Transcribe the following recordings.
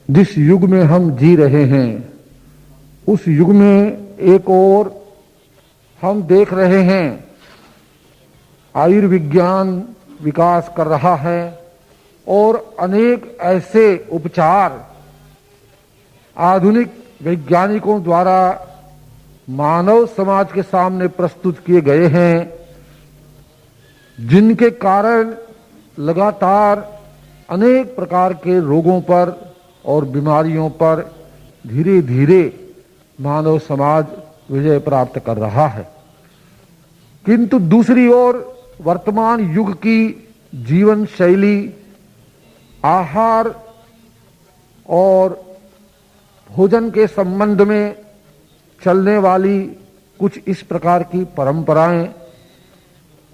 जिस युग में हम जी रहे हैं उस युग में एक और हम देख रहे हैं आयुर्विज्ञान विकास कर रहा है और अनेक ऐसे उपचार आधुनिक वैज्ञानिकों द्वारा मानव समाज के सामने प्रस्तुत किए गए हैं, जिनके कारण लगातार अनेक प्रकार के रोगों पर और बीमारियों पर धीरे धीरे मानव समाज विजय प्राप्त कर रहा है। किंतु दूसरी ओर वर्तमान युग की जीवन शैली, आहार और भोजन के संबंध में चलने वाली कुछ इस प्रकार की परंपराएं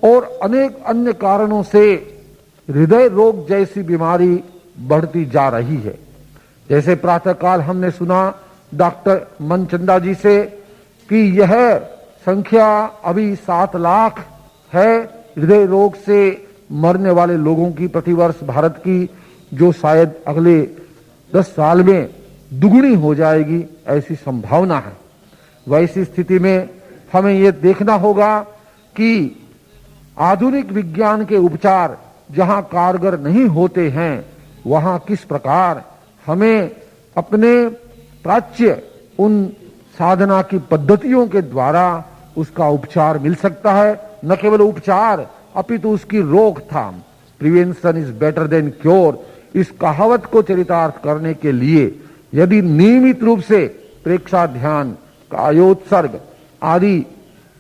और अनेक अन्य कारणों से हृदय रोग जैसी बीमारी बढ़ती जा रही है। जैसे प्रातःकाल हमने सुना डॉक्टर मनचंदा जी से कि यह संख्या अभी 7 लाख है हृदय रोग से मरने वाले लोगों की प्रतिवर्ष भारत की, जो शायद अगले 10 साल में दुगुनी हो जाएगी ऐसी संभावना है। वैसी स्थिति में हमें यह देखना होगा कि आधुनिक विज्ञान के उपचार जहां कारगर नहीं होते हैं वहां किस प्रकार हमें अपने प्राच्य उन साधना की पद्धतियों के द्वारा उसका उपचार मिल सकता है। न केवल उपचार अपितु उसकी रोकथाम, prevention is better than cure, इस कहावत को चरितार्थ करने के लिए यदि नियमित रूप से प्रेक्षा ध्यान, कायोत्सर्ग आदि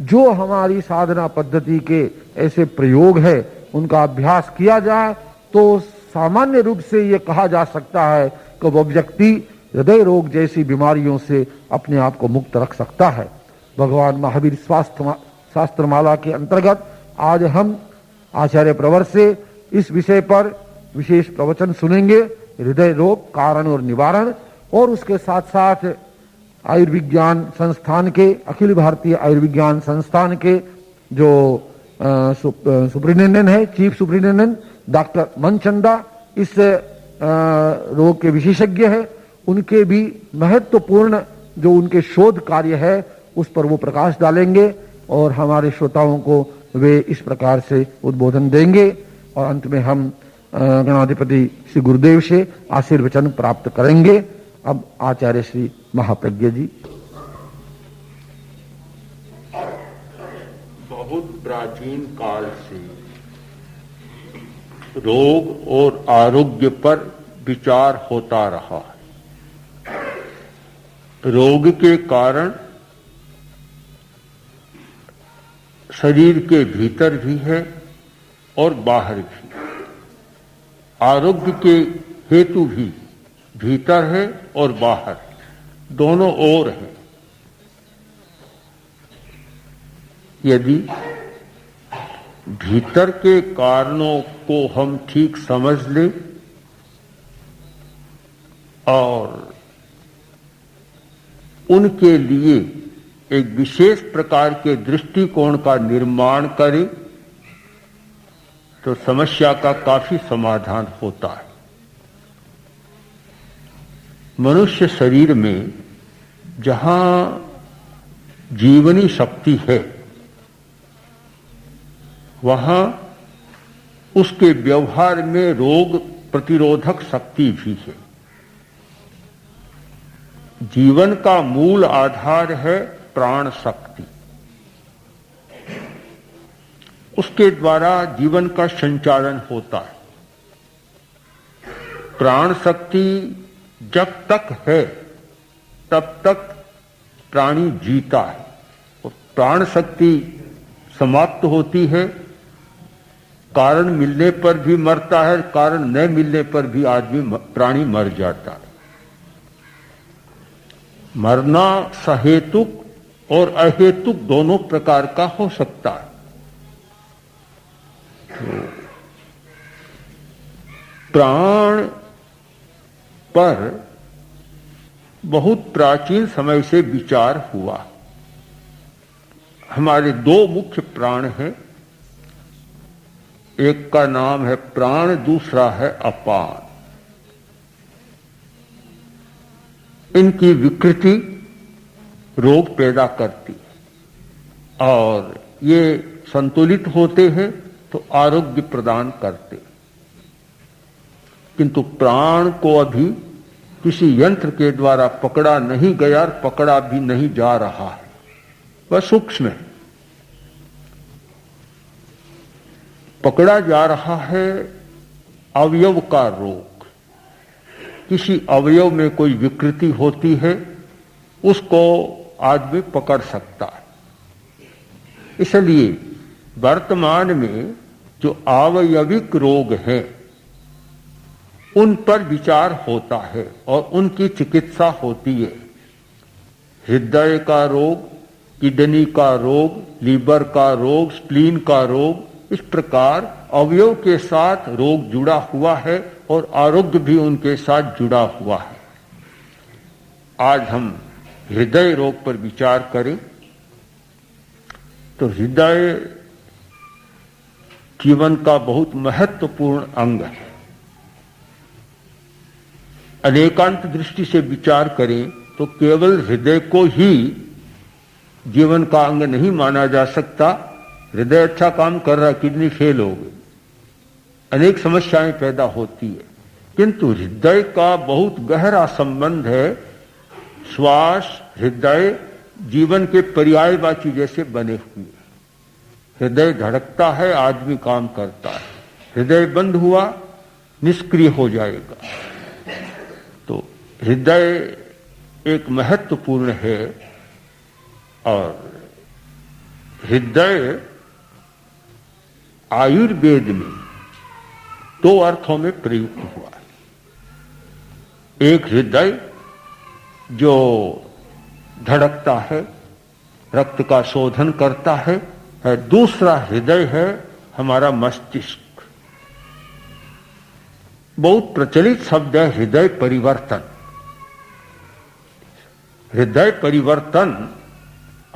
जो हमारी साधना पद्धति के ऐसे प्रयोग है उनका अभ्यास किया जाए तो सामान्य रूप से ये कहा जा सकता है कि वह व्यक्ति हृदय रोग जैसी बीमारियों से अपने आप को मुक्त रख सकता है। भगवान महावीर स्वास्थ्य शास्त्रमाला के अंतर्गत आज हम आचार्य प्रवर से इस विषय पर विशेष प्रवचन सुनेंगे, हृदय रोग कारण और निवारण, और उसके साथ साथ आयुर्विज्ञान संस्थान के, अखिल भारतीय आयुर्विज्ञान संस्थान के जो सुप्रिंटेंडेंट है, चीफ सुप्रिंटेंडेंट डॉक्टर मनचंदा इस रोग के विशेषज्ञ है, उनके भी महत्वपूर्ण जो उनके शोध कार्य है उस पर वो प्रकाश डालेंगे और हमारे श्रोताओं को वे इस प्रकार से उद्बोधन देंगे और अंत में हम गणाधिपति श्री गुरुदेव से आशीर्वचन प्राप्त करेंगे। अब आचार्य श्री महाप्रज्ञ जी। बहुत प्राचीन काल से रोग और आरोग्य पर विचार होता रहा है। रोग के कारण शरीर के भीतर भी है और बाहर भी, आरोग्य के हेतु भी भीतर है और बाहर, दोनों ओर है। यदि भीतर के कारणों को हम ठीक समझ लें और उनके लिए एक विशेष प्रकार के दृष्टिकोण का निर्माण करें तो समस्या का काफी समाधान होता है। मनुष्य शरीर में जहां जीवनी शक्ति है वहां उसके व्यवहार में रोग प्रतिरोधक शक्ति भी है। जीवन का मूल आधार है प्राण शक्ति, उसके द्वारा जीवन का संचालन होता है। प्राण शक्ति जब तक है तब तक प्राणी जीता है और प्राण शक्ति समाप्त होती है, कारण मिलने पर भी मरता है, कारण न मिलने पर भी आदमी प्राणी मर जाता है। मरना सहेतुक और अहेतुक दोनों प्रकार का हो सकता है। तो प्राण पर बहुत प्राचीन समय से विचार हुआ। हमारे 2 मुख्य प्राण हैं, एक का नाम है प्राण, दूसरा है अपान। इनकी विकृति रोग पैदा करती है और ये संतुलित होते हैं तो आरोग्य प्रदान करते हैं। किंतु प्राण को अभी किसी यंत्र के द्वारा पकड़ा नहीं गया और पकड़ा भी नहीं जा रहा है, वह सूक्ष्म है। पकड़ा जा रहा है अवयव का रोग। किसी अवयव में कोई विकृति होती है, उसको आदमी पकड़ सकता है। इसलिए वर्तमान में जो आवयविक रोग हैं उन पर विचार होता है और उनकी चिकित्सा होती है। हृदय का रोग, किडनी का रोग, लीवर का रोग, स्प्लीन का रोग, इस प्रकार अवयव के साथ रोग जुड़ा हुआ है और आरोग्य भी उनके साथ जुड़ा हुआ है। आज हम हृदय रोग पर विचार करें तो हृदय जीवन का बहुत महत्वपूर्ण अंग है। अनेकांत दृष्टि से विचार करें तो केवल हृदय को ही जीवन का अंग नहीं माना जा सकता। हृदय अच्छा काम कर रहा है, किडनी फेल हो गई, अनेक समस्याएं पैदा होती है। किंतु हृदय का बहुत गहरा संबंध है। श्वास, हृदय जीवन के पर्यायवाची जैसे बने हुए। हृदय धड़कता है, आदमी काम करता है। हृदय बंद हुआ, निष्क्रिय हो जाएगा। तो हृदय एक महत्वपूर्ण है और हृदय आयुर्वेद में दो अर्थों में प्रयुक्त हुआ है। एक हृदय जो धड़कता है, रक्त का शोधन करता है, दूसरा हृदय है हमारा मस्तिष्क। बहुत प्रचलित शब्द है हृदय परिवर्तन। हृदय परिवर्तन,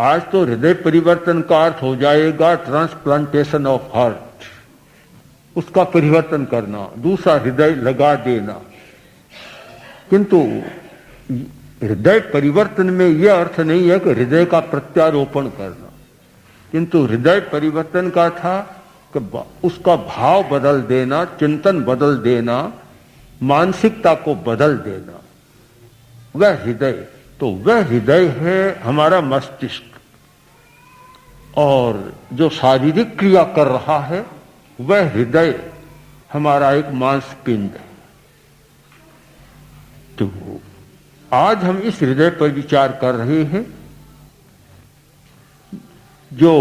आज तो हृदय परिवर्तन का अर्थ हो जाएगा ट्रांसप्लांटेशन ऑफ हार्ट, उसका परिवर्तन करना, दूसरा हृदय लगा देना। किंतु हृदय परिवर्तन में यह अर्थ नहीं है कि हृदय का प्रत्यारोपण करना, किंतु हृदय परिवर्तन का था कि उसका भाव बदल देना, चिंतन बदल देना, मानसिकता को बदल देना, वह हृदय। तो वह हृदय है हमारा मस्तिष्क, और जो शारीरिक क्रिया कर रहा है वह हृदय हमारा एक मांसपिंड है। तो आज हम इस हृदय पर विचार कर रहे हैं जो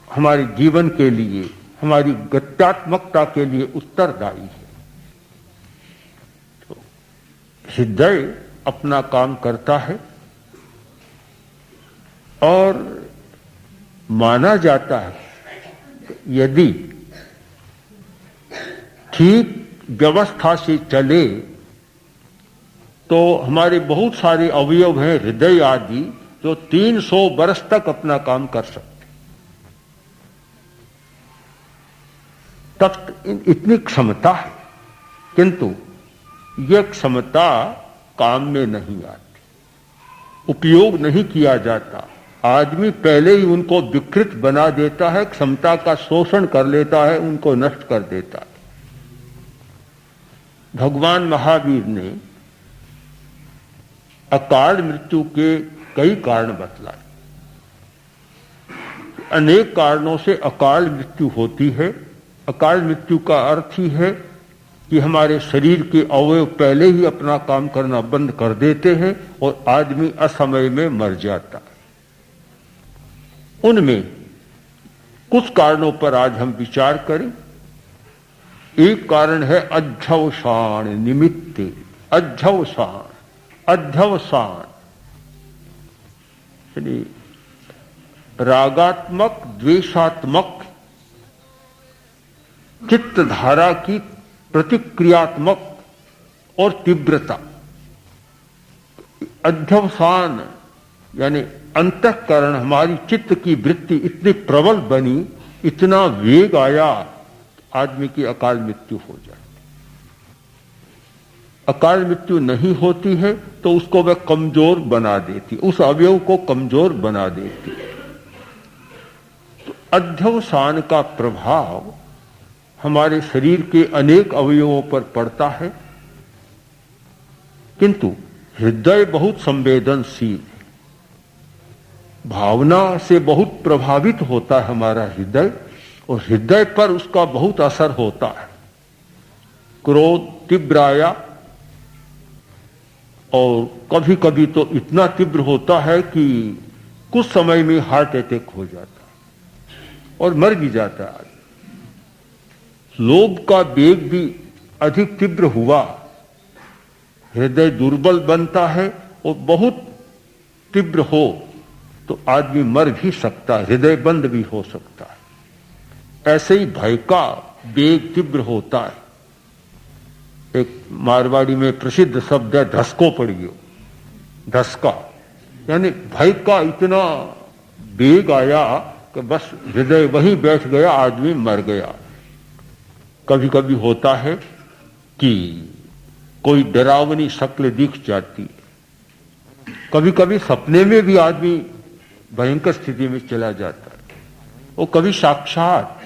हमारे जीवन के लिए, हमारी गत्यात्मकता के लिए उत्तरदायी है। तो हृदय अपना काम करता है और माना जाता है यदि ठीक व्यवस्था से चले तो हमारे बहुत सारे अवयव हैं हृदय आदि जो 300 वर्ष तक अपना काम कर सकते। तब इतनी क्षमता है, किंतु यह क्षमता काम में नहीं आती, उपयोग नहीं किया जाता। आदमी पहले ही उनको विकृत बना देता है, क्षमता का शोषण कर लेता है, उनको नष्ट कर देता है। भगवान महावीर ने अकाल मृत्यु के कई कारण बतलाए। अनेक कारणों से अकाल मृत्यु होती है। अकाल मृत्यु का अर्थ ही है कि हमारे शरीर के अवयव पहले ही अपना काम करना बंद कर देते हैं और आदमी असमय में मर जाता है। उनमें कुछ कारणों पर आज हम विचार करें। एक कारण है अध्यवसान निमित्ते। अध्यवसान, अध्यवसान यानी रागात्मक, द्वेषात्मक चित्त धारा की प्रतिक्रियात्मक और तीव्रता। अध्यवसान यानी अंतःकरण, हमारी चित्त की वृत्ति इतनी प्रबल बनी, इतना वेग आया, आदमी की अकाल मृत्यु हो जाए। अकाल मृत्यु नहीं होती है तो उसको वह कमजोर बना देती, उस अवयव को कमजोर बना देती। तो अध्यवसान का प्रभाव हमारे शरीर के अनेक अवयवों पर पड़ता है, किंतु हृदय बहुत संवेदनशील है, भावना से बहुत प्रभावित होता है हमारा हृदय, और हृदय पर उसका बहुत असर होता है। क्रोध तीव्र आया और कभी कभी तो इतना तीव्र होता है कि कुछ समय में हार्ट अटैक हो जाता है और मर भी जाता है। लोभ का वेग भी अधिक तीव्र हुआ, हृदय दुर्बल बनता है, और बहुत तीव्र हो तो आदमी मर भी सकता है, हृदय बंद भी हो सकता है। ऐसे ही भय का वेग तीव्र होता है। एक मारवाड़ी में प्रसिद्ध शब्द है धसको पड़ गयो, धसका, यानी भय का इतना वेग आया कि बस हृदय वहीं बैठ गया, आदमी मर गया। कभी कभी होता है कि कोई डरावनी शक्ल दिख जाती है, कभी कभी सपने में भी आदमी भयंकर स्थिति में चला जाता है, वो कभी साक्षात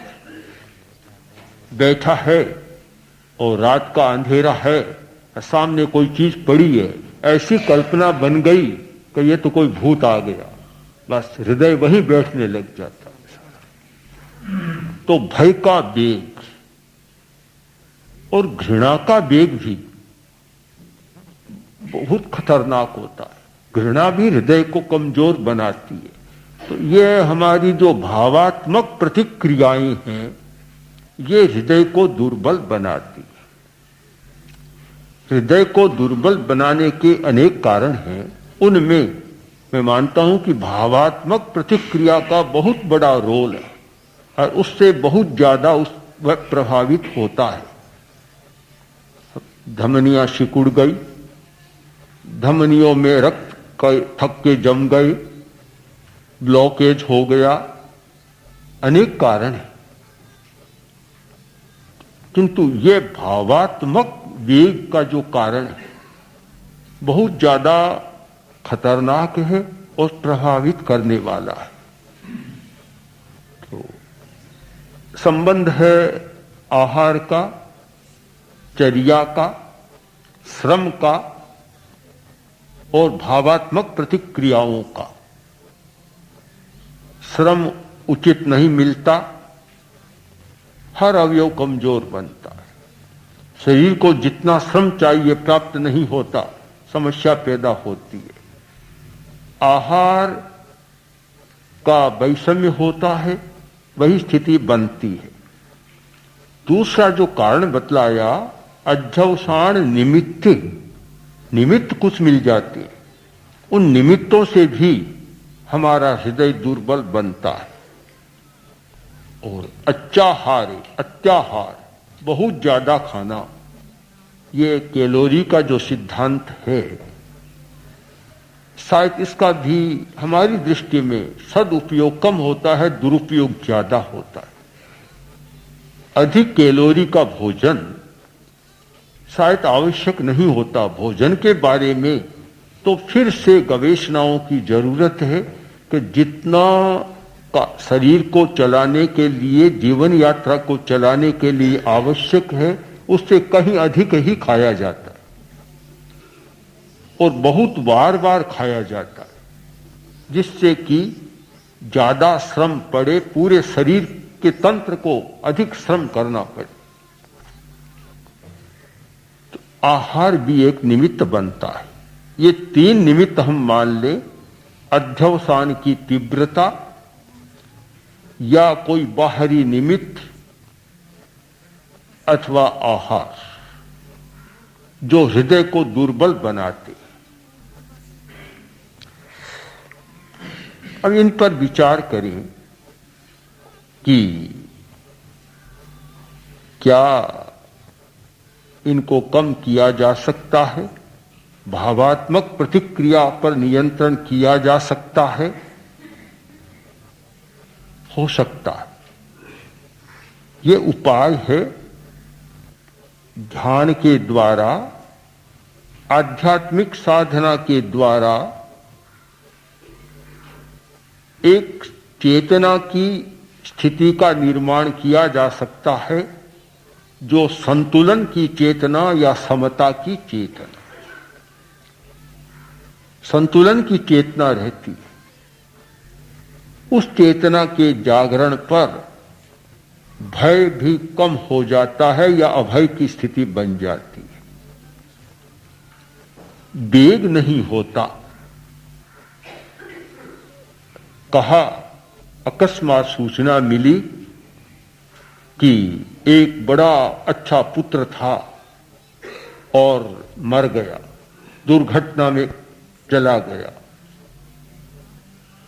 बैठा है और रात का अंधेरा है, सामने कोई चीज पड़ी है, ऐसी कल्पना बन गई कि ये तो कोई भूत आ गया, बस हृदय वहीं बैठने लग जाता है। तो भय का वेग और घृणा का वेग भी बहुत खतरनाक होता है। घृणा भी हृदय को कमजोर बनाती है। तो ये हमारी जो भावात्मक प्रतिक्रियाएं हैं, ये हृदय को दुर्बल बनाती है। हृदय को दुर्बल बनाने के अनेक कारण हैं। उनमें मैं मानता हूं कि भावात्मक प्रतिक्रिया का बहुत बड़ा रोल है और उससे बहुत ज्यादा वह प्रभावित होता है। धमनियां सिकुड़ गई, धमनियों में रक्त थक के जम गए, ब्लॉकेज हो गया, अनेक कारण हैं। किंतु ये भावात्मक वेग का जो कारण है बहुत ज्यादा खतरनाक है और प्रभावित करने वाला है। तो संबंध है आहार का, चर्या का, श्रम का और भावात्मक प्रतिक्रियाओं का। श्रम उचित नहीं मिलता, हर अवयव कमजोर बनता है। शरीर को जितना श्रम चाहिए प्राप्त नहीं होता, समस्या पैदा होती है। आहार का वैषम्य होता है, वही स्थिति बनती है। दूसरा जो कारण बतलाया, अध्यवसान निमित्त कुछ मिल जाते हैं, उन निमित्तों से भी हमारा हृदय दुर्बल बनता है। और अत्याहार बहुत ज्यादा खाना, ये कैलोरी का जो सिद्धांत है, शायद इसका भी हमारी दृष्टि में सदुपयोग कम होता है, दुरुपयोग ज्यादा होता है। अधिक कैलोरी का भोजन शायद आवश्यक नहीं होता। भोजन के बारे में तो फिर से गवेषणाओं की जरूरत है कि जितना का शरीर को चलाने के लिए, जीवन यात्रा को चलाने के लिए आवश्यक है, उससे कहीं अधिक ही खाया जाता है और बहुत बार बार खाया जाता है, जिससे कि ज्यादा श्रम पड़े, पूरे शरीर के तंत्र को अधिक श्रम करना पड़े। तो आहार भी एक निमित्त बनता है। ये तीन निमित्त हम मान लें, अध्यवसान की तीव्रता या कोई बाहरी निमित्त अथवा आहार, जो हृदय को दुर्बल बनाते। अब इन पर विचार करें कि क्या इनको कम किया जा सकता है, भावात्मक प्रतिक्रिया पर नियंत्रण किया जा सकता है। हो सकता है। ये उपाय है ध्यान के द्वारा आध्यात्मिक साधना के द्वारा एक चेतना की स्थिति का निर्माण किया जा सकता है जो संतुलन की चेतना या समता की चेतना, संतुलन की चेतना रहती है। उस चेतना के जागरण पर भय भी कम हो जाता है या अभय की स्थिति बन जाती है। वेग नहीं होता। कहा, अकस्मात सूचना मिली कि एक बड़ा अच्छा पुत्र था और मर गया, दुर्घटना में चला गया।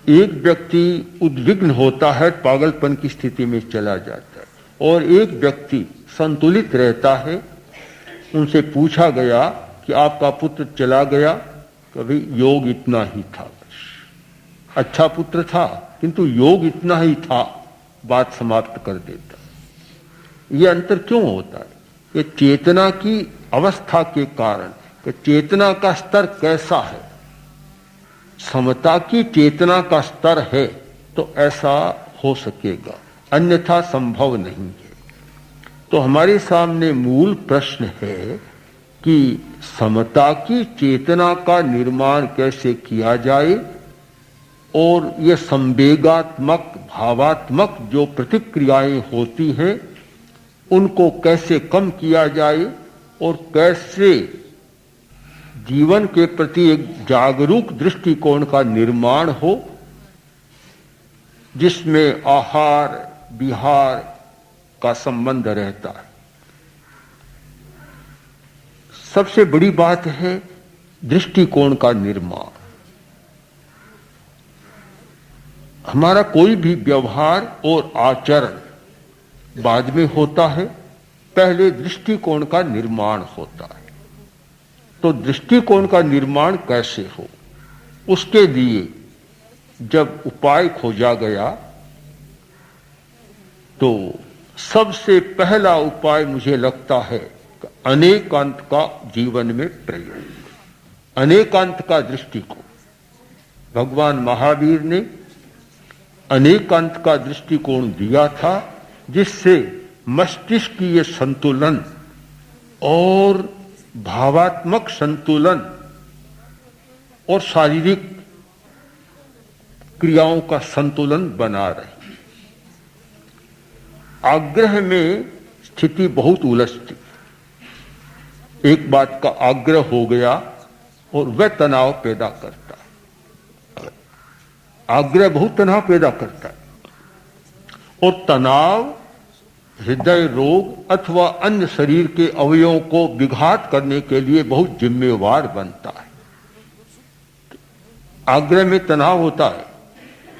एक व्यक्ति उद्विग्न होता है, पागलपन की स्थिति में चला जाता है, और एक व्यक्ति संतुलित रहता है। उनसे पूछा गया कि आपका पुत्र चला गया, कभी योग इतना ही था, अच्छा पुत्र था किंतु योग इतना ही था, बात समाप्त कर देता। यह अंतर क्यों होता है? ये चेतना की अवस्था के कारण, कि चेतना का स्तर कैसा है। समता की चेतना का स्तर है तो ऐसा हो सकेगा, अन्यथा संभव नहीं है। तो हमारे सामने मूल प्रश्न है कि समता की चेतना का निर्माण कैसे किया जाए, और ये संवेगात्मक भावात्मक जो प्रतिक्रियाएं होती हैं उनको कैसे कम किया जाए, और कैसे जीवन के प्रति एक जागरूक दृष्टिकोण का निर्माण हो जिसमें आहार विहार का संबंध रहता है। सबसे बड़ी बात है दृष्टिकोण का निर्माण। हमारा कोई भी व्यवहार और आचरण बाद में होता है, पहले दृष्टिकोण का निर्माण होता है। तो दृष्टिकोण का निर्माण कैसे हो, उसके लिए जब उपाय खोजा गया तो सबसे पहला उपाय मुझे लगता है अनेकांत का जीवन में प्रयोग, अनेकांत का दृष्टिकोण। भगवान महावीर ने अनेकांत का दृष्टिकोण दिया था, जिससे मस्तिष्कीय संतुलन और भावात्मक संतुलन और शारीरिक क्रियाओं का संतुलन बना रहे। आग्रह में स्थिति बहुत उलझती। एक बात का आग्रह हो गया और वह तनाव पैदा करता है। आग्रह बहुत तनाव पैदा करता है, और तनाव हृदय रोग अथवा अन्य शरीर के अवयवों को विघात करने के लिए बहुत जिम्मेवार बनता है। आग्रह में तनाव होता है।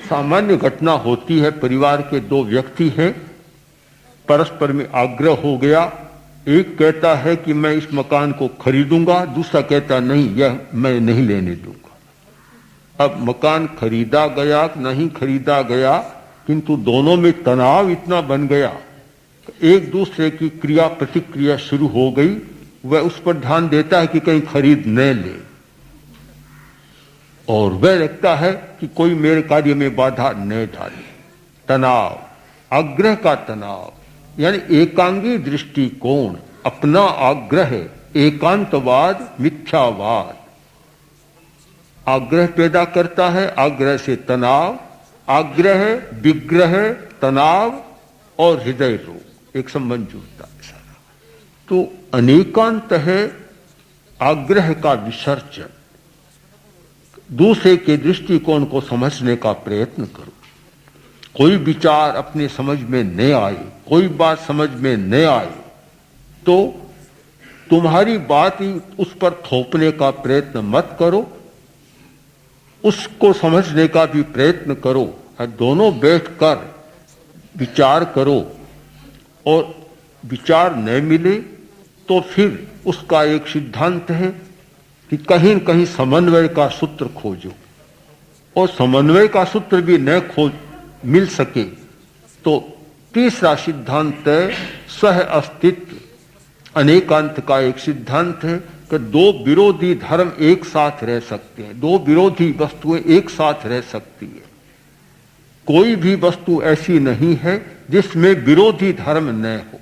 सामान्य घटना होती है, परिवार के दो व्यक्ति हैं, परस्पर में आग्रह हो गया। एक कहता है कि मैं इस मकान को खरीदूंगा, दूसरा कहता नहीं, यह मैं नहीं लेने दूंगा। अब मकान खरीदा गया नहीं खरीदा गया, किंतु दोनों में तनाव इतना बन गया, एक दूसरे की क्रिया प्रतिक्रिया शुरू हो गई। वह उस पर ध्यान देता है कि कहीं खरीद न ले, और वह लगता है कि कोई मेरे कार्य में बाधा न डाले। तनाव, आग्रह का तनाव, यानी एकांगी दृष्टिकोण, अपना आग्रह, एकांतवाद, मिथ्यावाद आग्रह पैदा करता है। आग्रह से तनाव, आग्रह, विग्रह, तनाव और हृदय रोग, एक संबंध जुड़ता है सारा। तो अनेकांत है आग्रह का विसर्जन। दूसरे के दृष्टिकोण को समझने का प्रयत्न करो। कोई विचार अपने समझ में न आए, कोई बात समझ में न आए तो तुम्हारी बात ही उस पर थोपने का प्रयत्न मत करो, उसको समझने का भी प्रयत्न करो। दोनों बैठकर विचार करो, और विचार न मिले तो फिर उसका एक सिद्धांत है कि कहीं न कहीं समन्वय का सूत्र खोजो, और समन्वय का सूत्र भी न खोज मिल सके तो तीसरा सिद्धांत है सह अस्तित्व। अनेकांत का एक सिद्धांत है कि दो विरोधी धर्म एक साथ रह सकते हैं, दो विरोधी वस्तुएं एक साथ रह सकती है। कोई भी वस्तु ऐसी नहीं है जिसमें विरोधी धर्म न हो,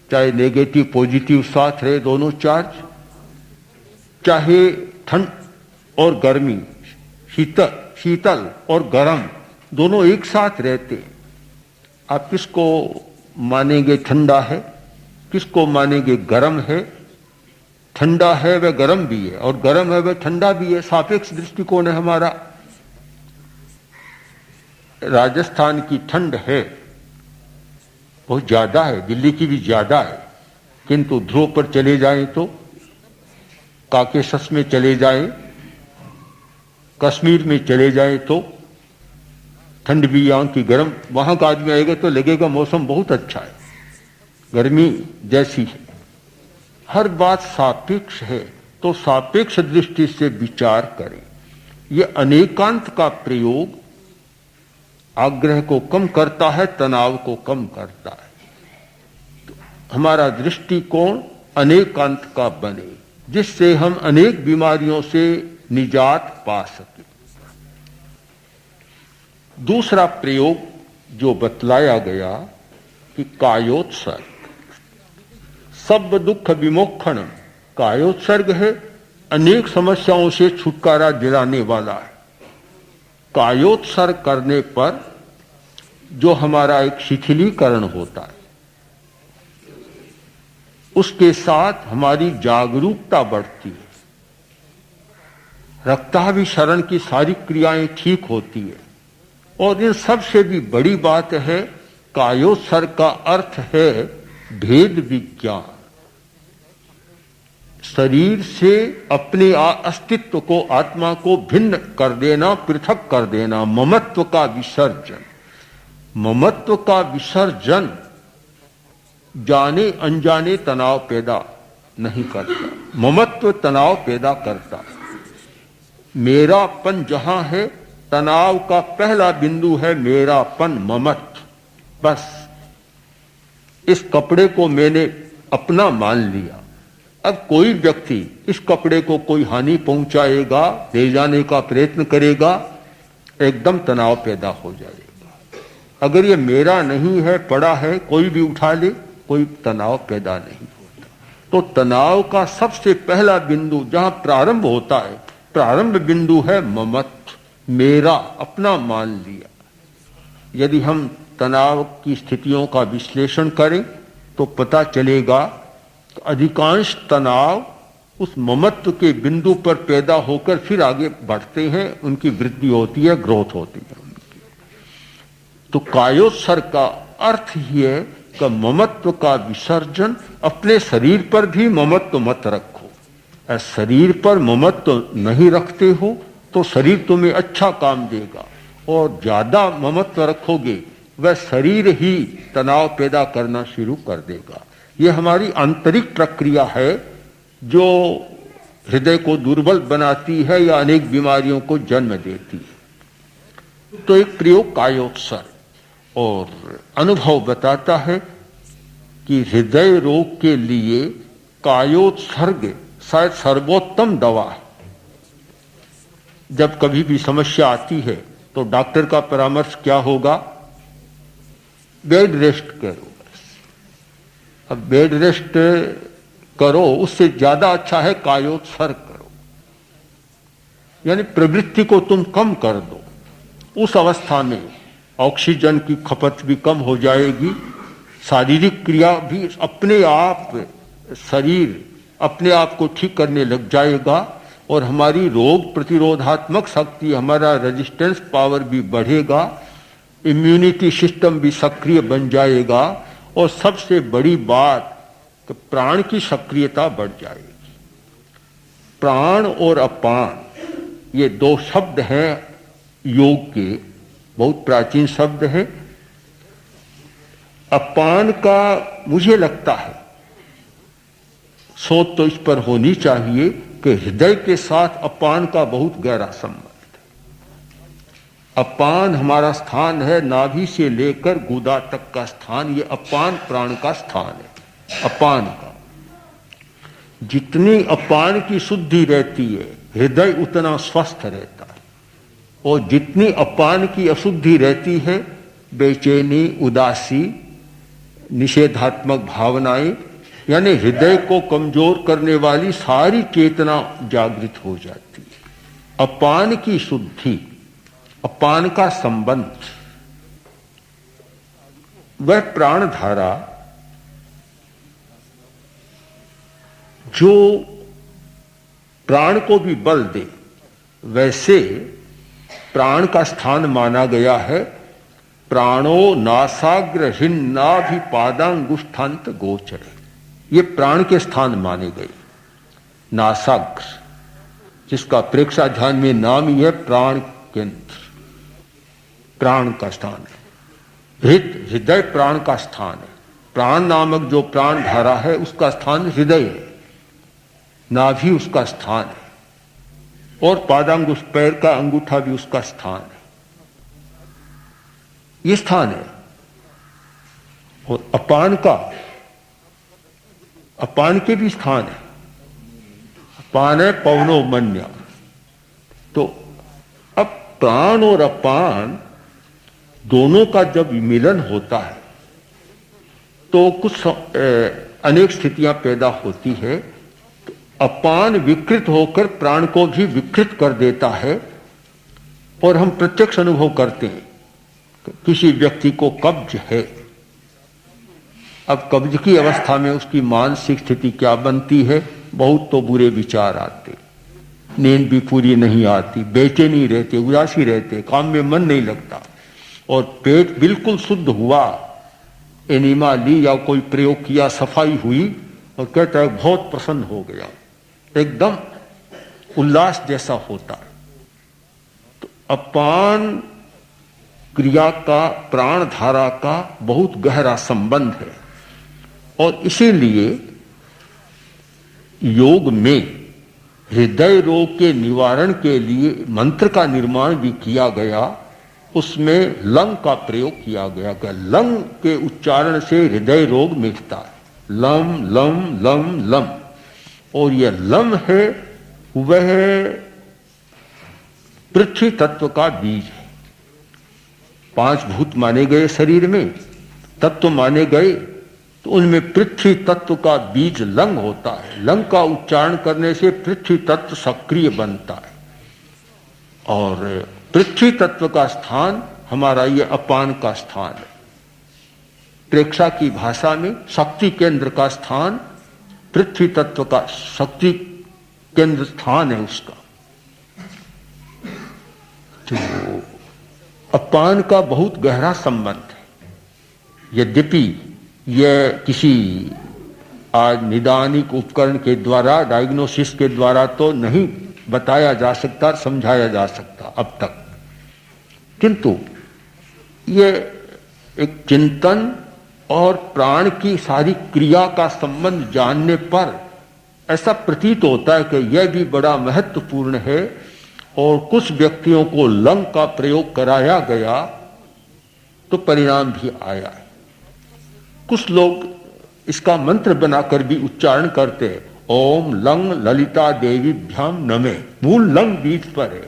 चाहे नेगेटिव पॉजिटिव साथ रहे दोनों चार्ज, चाहे ठंड और गर्मी, शीतल और गर्म दोनों एक साथ रहते हैं। आप किसको मानेंगे ठंडा है, किसको मानेंगे गर्म है? ठंडा है वह गर्म भी है और गर्म है वह ठंडा भी है। सापेक्ष दृष्टिकोण है हमारा। राजस्थान की ठंड है, बहुत ज्यादा है, दिल्ली की भी ज्यादा है, किंतु ध्रुव पर चले जाएं तो, काकेशस में चले जाएं, कश्मीर में चले जाएं तो ठंड भी यहाँ की गर्म। वहां का आदमी आएगा तो लगेगा मौसम बहुत अच्छा है, गर्मी जैसी है। हर बात सापेक्ष है, तो सापेक्ष दृष्टि से विचार करें। यह अनेकांत का प्रयोग आग्रह को कम करता है, तनाव को कम करता है। तो हमारा दृष्टिकोण अनेकांत का बने, जिससे हम अनेक बीमारियों से निजात पा सके। दूसरा प्रयोग जो बतलाया गया कि कायोत्सर्ग, सब दुख विमोक्षण, कायोत्सर्ग है, अनेक समस्याओं से छुटकारा दिलाने वाला है। कायोत्सर्ग करने पर जो हमारा एक शिथिलीकरण होता है, उसके साथ हमारी जागरूकता बढ़ती है, रक्ताभिसरण की सारी क्रियाएं ठीक होती है। और इन सबसे भी बड़ी बात है, कायोत्सर्ग का अर्थ है भेद विज्ञान। शरीर से अपने अस्तित्व को, आत्मा को भिन्न कर देना, पृथक कर देना, ममत्व का विसर्जन। ममत्व का विसर्जन जाने अनजाने तनाव पैदा नहीं करता, ममत्व तनाव पैदा करता। मेरापन जहां है, तनाव का पहला बिंदु है मेरापन, ममत्व। बस इस कपड़े को मैंने अपना मान लिया। अब कोई व्यक्ति इस कपड़े को कोई हानि पहुंचाएगा, ले जाने का प्रयत्न करेगा, एकदम तनाव पैदा हो जाएगा। अगर ये मेरा नहीं है, पड़ा है, कोई भी उठा ले, कोई तनाव पैदा नहीं होता। तो तनाव का सबसे पहला बिंदु जहां प्रारंभ होता है, प्रारंभ बिंदु है ममत्व, मेरा, अपना मान लिया। यदि हम तनाव की स्थितियों का विश्लेषण करें तो पता चलेगा कि अधिकांश तनाव उस ममत्व के बिंदु पर पैदा होकर फिर आगे बढ़ते हैं, उनकी वृद्धि होती है, ग्रोथ होती है उनकी। तो कायोत्सर्ग का अर्थ ही है कि ममत्व का विसर्जन। अपने शरीर पर भी ममत्व मत रखो। शरीर पर ममत्व नहीं रखते हो तो शरीर तुम्हें अच्छा काम देगा, और ज्यादा ममत्व रखोगे वह शरीर ही तनाव पैदा करना शुरू कर देगा। यह हमारी आंतरिक प्रक्रिया है जो हृदय को दुर्बल बनाती है या अनेक बीमारियों को जन्म देती है। तो एक प्रयोग कायोत्सर्ग, और अनुभव बताता है कि हृदय रोग के लिए कायोत्सर्ग शायद सर्वोत्तम दवा है। जब कभी भी समस्या आती है तो डॉक्टर का परामर्श क्या होगा? बेड रेस्ट करो। अब बेड रेस्ट करो, उससे ज्यादा अच्छा है कायोत्सर्ग करो, यानी प्रवृत्ति को तुम कम कर दो। उस अवस्था में ऑक्सीजन की खपत भी कम हो जाएगी, शारीरिक क्रिया भी अपने आप, शरीर अपने आप को ठीक करने लग जाएगा, और हमारी रोग प्रतिरोधात्मक शक्ति, हमारा रेजिस्टेंस पावर भी बढ़ेगा, इम्यूनिटी सिस्टम भी सक्रिय बन जाएगा, और सबसे बड़ी बात कि प्राण की सक्रियता बढ़ जाएगी। प्राण और अपान ये दो शब्द हैं योग के, बहुत प्राचीन शब्द हैं। अपान का मुझे लगता है सोच तो इस पर होनी चाहिए कि हृदय के साथ अपान का बहुत गहरा संबंध है। अपान हमारा स्थान है, नाभि से लेकर गुदा तक का स्थान, ये अपान प्राण का स्थान है, अपान का। जितनी अपान की शुद्धि रहती है हृदय उतना स्वस्थ रहता है, और जितनी अपान की अशुद्धि रहती है बेचैनी, उदासी, निषेधात्मक भावनाएं, यानी हृदय को कमजोर करने वाली सारी चेतना जागृत हो जाती है। अपान की शुद्धि, अपान का संबंध, वह प्राण धारा जो प्राण को भी बल दे, वैसे प्राण का स्थान माना गया है प्राणो नासाग्र हिन्नाभिपादांगुष्ठांत गोचर। ये प्राण के स्थान माने गए। नासाग्र, जिसका प्रेक्षाध्यान में नाम ही है प्राण केंद्र, प्राण का स्थान है। हृदय प्राण का स्थान है। प्राण नामक जो प्राण धारा है उसका स्थान हृदय है, नाभि उसका स्थान है, और पादांगुष्ठ पैर का अंगूठा भी उसका स्थान है। ये स्थान है। और अपान के भी स्थान है। अपान है पवनो मन्या। तो अब प्राण और अपान दोनों का जब मिलन होता है तो कुछ अनेक स्थितियां पैदा होती है। तो अपान विकृत होकर प्राण को भी विकृत कर देता है, और हम प्रत्यक्ष अनुभव करते हैं। किसी व्यक्ति को कब्ज है, अब कब्ज की अवस्था में उसकी मानसिक स्थिति क्या बनती है? बहुत तो बुरे विचार आते, नींद भी पूरी नहीं आती, बेचैनी रहते, उदासी रहते, काम में मन नहीं लगता, और पेट बिल्कुल शुद्ध हुआ, एनिमा ली या कोई प्रयोग किया, सफाई हुई, और कहता है बहुत प्रसन्न हो गया, एकदम उल्लास जैसा होता है। तो अपान क्रिया का, प्राण धारा का बहुत गहरा संबंध है, और इसीलिए योग में हृदय रोग के निवारण के लिए मंत्र का निर्माण भी किया गया। उसमें लंग का प्रयोग किया गया कि लंग के उच्चारण से हृदय रोग मिटता है। लम लम लम लम, और यह लम है वह पृथ्वी तत्व का बीज है। 5 भूत माने गए शरीर में, तत्व माने गए, तो उनमें पृथ्वी तत्व का बीज लंग होता है। लंग का उच्चारण करने से पृथ्वी तत्व सक्रिय बनता है, और पृथ्वी तत्व का स्थान हमारा ये अपान का स्थान है। प्रेक्षा की भाषा में शक्ति केंद्र का स्थान पृथ्वी तत्व का शक्ति केंद्र स्थान है उसका। तो अपान का बहुत गहरा संबंध है। यद्यपि यह किसी आज निदानिक उपकरण के द्वारा, डायग्नोसिस के द्वारा तो नहीं बताया जा सकता, समझाया जा सकता अब तक, किंतु यह एक चिंतन और प्राण की सारी क्रिया का संबंध जानने पर ऐसा प्रतीत होता है कि यह भी बड़ा महत्वपूर्ण है। और कुछ व्यक्तियों को लंग का प्रयोग कराया गया तो परिणाम भी आया है। कुछ लोग इसका मंत्र बनाकर भी उच्चारण करते हैं, ओम लंग ललिता देवीभ्याम नमे। मूल लंग बीज पर है।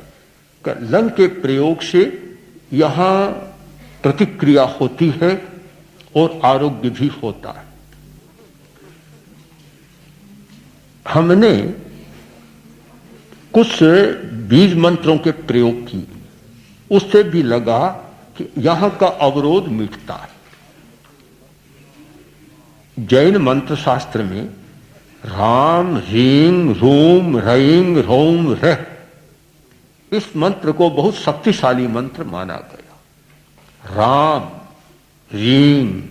लंग के प्रयोग से यहां प्रतिक्रिया होती है और आरोग्य भी होता है। हमने कुछ बीज मंत्रों के प्रयोग किए, उससे भी लगा कि यहां का अवरोध मिटता है। जैन मंत्र शास्त्र में राम ह्रीं रूम ह्रीं रौम रह, इस मंत्र को बहुत शक्तिशाली मंत्र माना गया। राम ह्रीं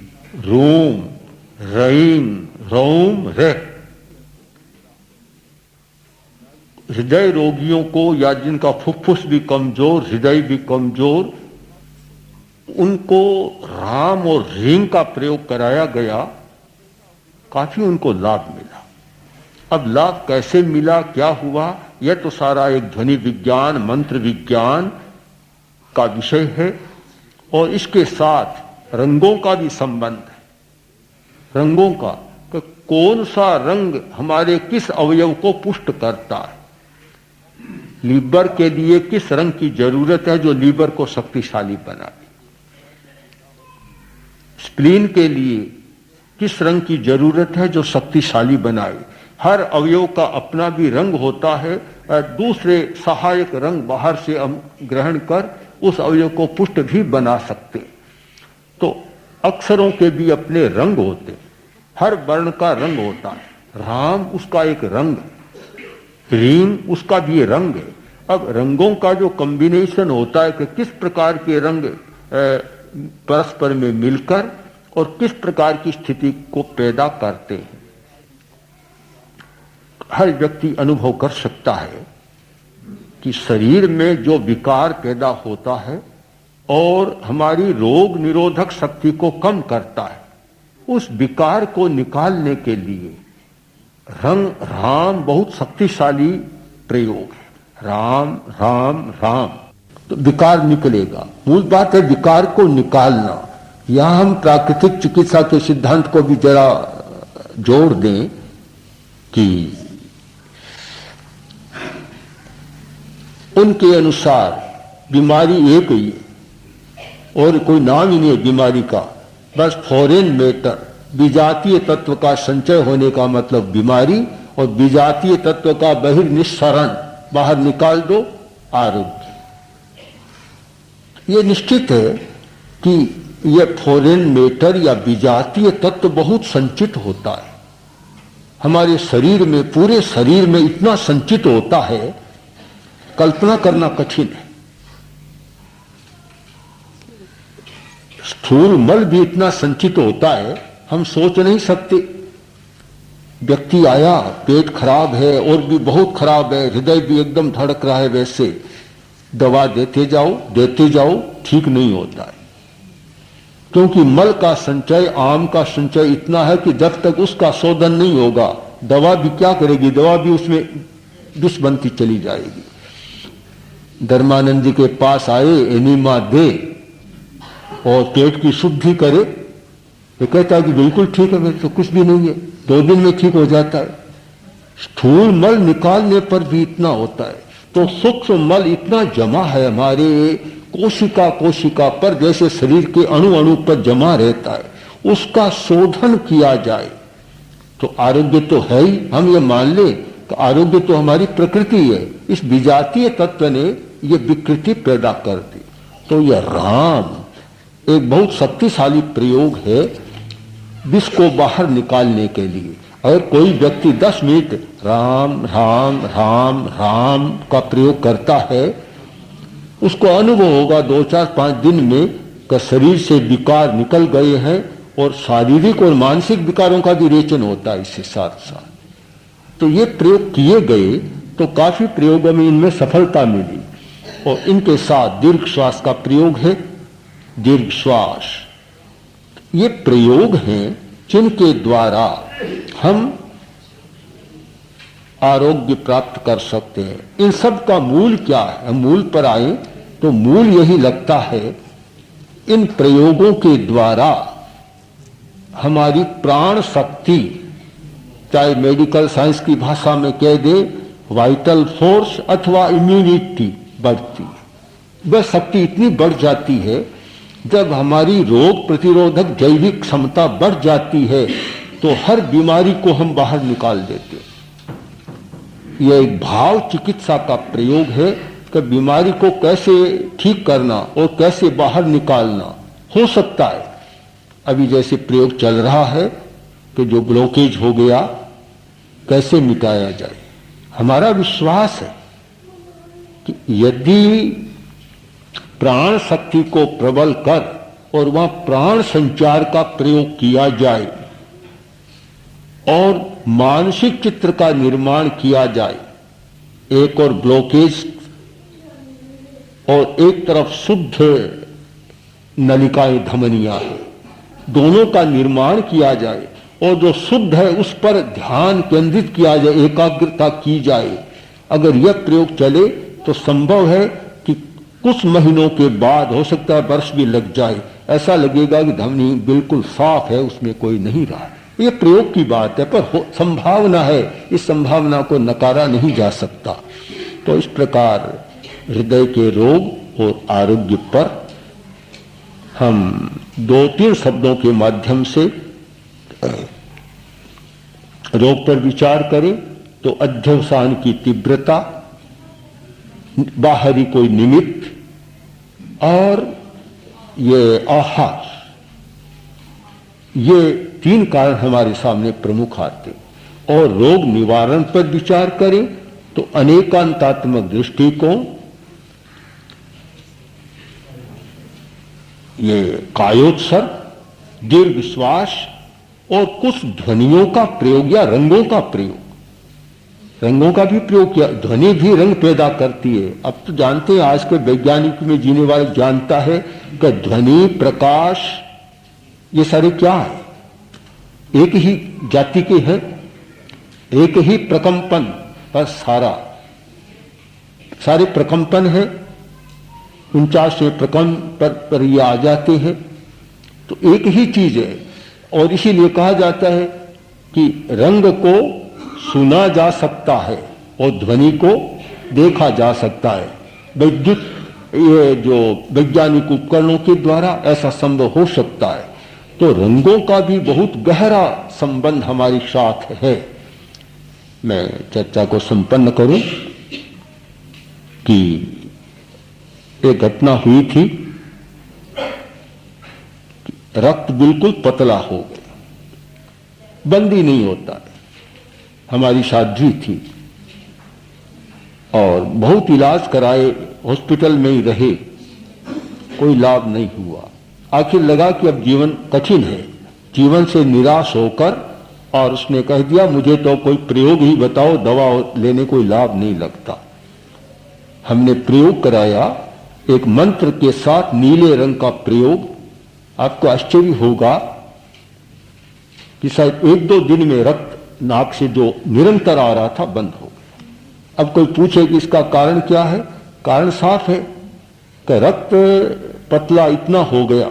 रूम ह्रीं रौम रह। हृदय रोगियों को या जिनका फुफ्फुस भी कमजोर, हृदय भी कमजोर, उनको राम और ह्रीं का प्रयोग कराया गया, काफी उनको लाभ मिला। अब लाभ कैसे मिला, क्या हुआ, यह तो सारा एक ध्वनि विज्ञान, मंत्र विज्ञान का विषय है, और इसके साथ रंगों का भी संबंध है। रंगों का, कौन सा रंग हमारे किस अवयव को पुष्ट करता है। लीवर के लिए किस रंग की जरूरत है जो लीवर को शक्तिशाली बनाए। स्प्लीन के लिए किस रंग की जरूरत है जो शक्तिशाली बनाए। हर अवयव का अपना भी रंग होता है और दूसरे सहायक रंग बाहर से हम ग्रहण कर उस अवयव को पुष्ट भी बना सकते। तो अक्षरों के भी अपने रंग होते, हर वर्ण का रंग होता है। राम उसका एक रंग, रीम उसका भी रंग है। अब रंगों का जो कॉम्बिनेशन होता है कि किस प्रकार के रंग परस्पर में मिलकर और किस प्रकार की स्थिति को पैदा करते हैं, हर व्यक्ति अनुभव कर सकता है कि शरीर में जो विकार पैदा होता है और हमारी रोग निरोधक शक्ति को कम करता है, उस विकार को निकालने के लिए रंग राम बहुत शक्तिशाली प्रयोग है। राम राम राम तो विकार निकलेगा। मूल बात है विकार को निकालना। यहां हम प्राकृतिक चिकित्सा के सिद्धांत को भी जरा जोड़ दें कि उनके अनुसार बीमारी एक ही है और कोई नाम ही नहीं है बीमारी का, बस फॉरेन मैटर, विजातीय तत्व का संचय होने का मतलब बीमारी, और विजातीय तत्व का बहिर्निस्सरण, बाहर निकाल दो, आरोग्य। ये निश्चित है कि यह फॉरेन मैटर या विजातीय तत्व बहुत संचित होता है हमारे शरीर में, पूरे शरीर में इतना संचित होता है, कल्पना करना कठिन है। स्थूल मल भी इतना संचित होता है, हम सोच नहीं सकते। व्यक्ति आया, पेट खराब है और भी बहुत खराब है, हृदय भी एकदम धड़क रहा है, वैसे दवा देते जाओ, ठीक नहीं होता है। क्योंकि मल का संचय, आम का संचय इतना है कि जब तक उसका शोधन नहीं होगा, दवा भी क्या करेगी, दवा भी उसमें विष बनती चली जाएगी। धर्मानंद जी के पास आए, एनीमा दे और पेट की शुद्धि करे, ये कहता है कि बिल्कुल ठीक है, मेरे तो कुछ भी नहीं है, 2 दिन में ठीक हो जाता है। स्थूल मल निकालने पर भी इतना होता है, तो सूक्ष्म मल इतना जमा है हमारे कोशिका पर, जैसे शरीर के अणु अणु पर जमा रहता है, उसका शोधन किया जाए तो आरोग्य तो है ही। हम ये मान ले कि आरोग्य तो हमारी प्रकृति है, इस विजातीय तत्व ने ये विकृति पैदा कर दी। तो यह राम एक बहुत शक्तिशाली प्रयोग है विष को बाहर निकालने के लिए। अगर कोई व्यक्ति 10 मिनट राम राम राम राम का प्रयोग करता है, उसको अनुभव होगा 2, 4, 5 दिन में कि शरीर से विकार निकल गए हैं, और शारीरिक और मानसिक विकारों का भी रेचन होता है इससे साथ साथ। तो ये प्रयोग किए गए, तो काफी प्रयोगों में इनमें सफलता मिली। और इनके साथ दीर्घ श्वास का प्रयोग है। दीर्घ श्वास ये प्रयोग हैं जिनके द्वारा हम आरोग्य प्राप्त कर सकते हैं। इन सब का मूल क्या है, हम मूल पर आए तो मूल यही लगता है, इन प्रयोगों के द्वारा हमारी प्राण शक्ति, चाहे मेडिकल साइंस की भाषा में कह दे वाइटल फोर्स अथवा इम्यूनिटी बढ़ती है। वह शक्ति इतनी बढ़ जाती है, जब हमारी रोग प्रतिरोधक जैविक क्षमता बढ़ जाती है तो हर बीमारी को हम बाहर निकाल देते हैं। यह एक भाव चिकित्सा का प्रयोग है कि बीमारी को कैसे ठीक करना और कैसे बाहर निकालना हो सकता है। अभी जैसे प्रयोग चल रहा है कि जो ब्लॉकेज हो गया कैसे मिटाया जाए। हमारा विश्वास है कि यदि प्राण शक्ति को प्रबल कर और वहां प्राण संचार का प्रयोग किया जाए और मानसिक चित्र का निर्माण किया जाए, एक और ब्लॉकेज और एक तरफ शुद्ध नलिकाएं धमनियां हैं, दोनों का निर्माण किया जाए और जो शुद्ध है उस पर ध्यान केंद्रित किया जाए, एकाग्रता की जाए। अगर यह प्रयोग चले तो संभव है कि कुछ महीनों के बाद, हो सकता है वर्ष भी लग जाए, ऐसा लगेगा कि धमनी बिल्कुल साफ है, उसमें कोई नहीं रहा। ये प्रयोग की बात है, पर संभावना है, इस संभावना को नकारा नहीं जा सकता। तो इस प्रकार हृदय के रोग और आरोग्य पर हम 2-3 शब्दों के माध्यम से रोग पर विचार करें तो अध्यवसान की तीव्रता, बाहरी कोई निमित्त और ये आहार, ये 3 कारण हमारे सामने प्रमुख आते। और रोग निवारण पर विचार करें तो अनेकांतात्मक दृष्टिकोण, ये कायोत्सर्ग, दीर्घ श्वास और कुछ ध्वनियों का प्रयोग या रंगों का प्रयोग, रंगों का भी प्रयोग किया। ध्वनि भी रंग पैदा करती है। अब तो जानते हैं, आज के वैज्ञानिक में जीने वाले जानता है कि ध्वनि, प्रकाश, ये सारे क्या है, एक ही जाति के हैं, एक ही प्रकंपन पर सारे प्रकंपन है। 49वें प्रकंपन पर ये आ जाते हैं। तो एक ही चीज है और इसीलिए कहा जाता है कि रंग को सुना जा सकता है और ध्वनि को देखा जा सकता है। विद्युत, ये जो वैज्ञानिक उपकरणों के द्वारा ऐसा संभव हो सकता है। तो रंगों का भी बहुत गहरा संबंध हमारे साथ है। मैं चर्चा को संपन्न करूं कि एक घटना हुई थी, रक्त बिल्कुल पतला हो गया, बंद ही नहीं होता है। हमारी साध्वी थी और बहुत इलाज कराए, हॉस्पिटल में ही रहे, कोई लाभ नहीं हुआ। आखिर लगा कि अब जीवन कठिन है, जीवन से निराश होकर और उसने कह दिया मुझे तो कोई प्रयोग ही बताओ, दवा लेने कोई लाभ नहीं लगता। हमने प्रयोग कराया, एक मंत्र के साथ नीले रंग का प्रयोग। आपको आश्चर्य होगा कि शायद 1-2 दिन में रक्त नाक से जो निरंतर आ रहा था बंद हो गया। अब कोई पूछे कि इसका कारण क्या है? कारण साफ है कि रक्त पतला इतना हो गया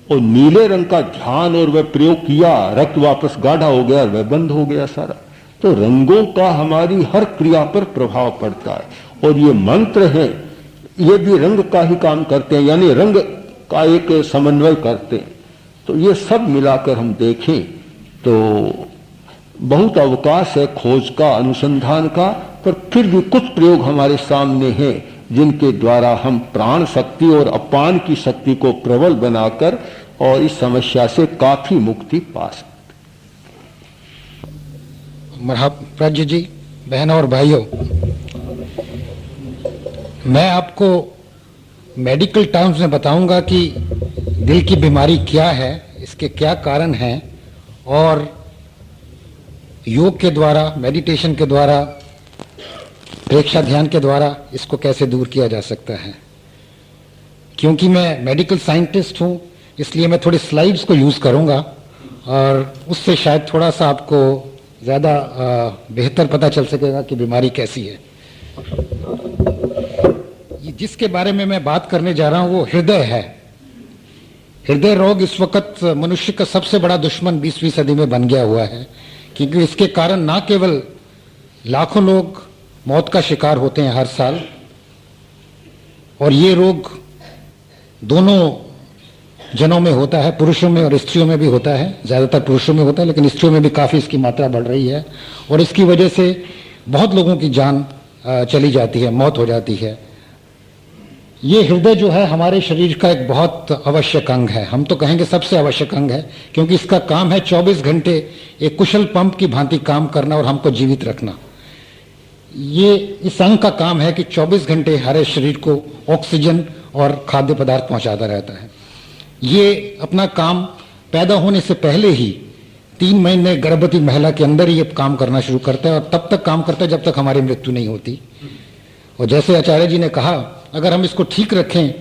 और नीले रंग का ध्यान और वह प्रयोग किया, रक्त वापस गाढ़ा हो गया और वह बंद हो गया सारा। तो रंगों का हमारी हर क्रिया पर प्रभाव पड़ता है और ये मंत्र है, ये भी रंग का ही काम करते हैं, यानी रंग का एक समन्वय करते हैं। तो ये सब मिलाकर हम देखें तो बहुत अवकाश है खोज का, अनुसंधान का, पर फिर भी कुछ प्रयोग हमारे सामने हैं जिनके द्वारा हम प्राण शक्ति और अपान की शक्ति को प्रबल बनाकर और इस समस्या से काफी मुक्ति पा सकते। मरहब प्रज्ञ जी, बहनों और भाइयों, मैं आपको मेडिकल टर्म्स में बताऊंगा कि दिल की बीमारी क्या है, इसके क्या कारण हैं और योग के द्वारा, मेडिटेशन के द्वारा, प्रेक्षा ध्यान के द्वारा इसको कैसे दूर किया जा सकता है। क्योंकि मैं मेडिकल साइंटिस्ट हूं, इसलिए मैं थोड़ी स्लाइड्स को यूज करूंगा और उससे शायद थोड़ा सा आपको ज्यादा बेहतर पता चल सकेगा कि बीमारी कैसी है। जिसके बारे में मैं बात करने जा रहा हूं वो हृदय है। हृदय रोग इस वक्त मनुष्य का सबसे बड़ा दुश्मन 20वीं सदी में बन गया हुआ है, क्योंकि इसके कारण ना केवल लाखों लोग मौत का शिकार होते हैं हर साल, और ये रोग दोनों जनों में होता है, पुरुषों में और स्त्रियों में भी होता है। ज्यादातर पुरुषों में होता है, लेकिन स्त्रियों में भी काफी इसकी मात्रा बढ़ रही है और इसकी वजह से बहुत लोगों की जान चली जाती है, मौत हो जाती है। ये हृदय जो है हमारे शरीर का एक बहुत आवश्यक अंग है, हम तो कहेंगे सबसे आवश्यक अंग है, क्योंकि इसका काम है 24 घंटे एक कुशल पंप की भांति काम करना और हमको जीवित रखना। ये इस अंग का काम है कि 24 घंटे हमारे शरीर को ऑक्सीजन और खाद्य पदार्थ पहुंचाता रहता है। ये अपना काम पैदा होने से पहले ही 3 महीने गर्भवती महिला के अंदर ही ये काम करना शुरू करता है और तब तक काम करता है जब तक हमारी मृत्यु नहीं होती। और जैसे आचार्य जी ने कहा, अगर हम इसको ठीक रखें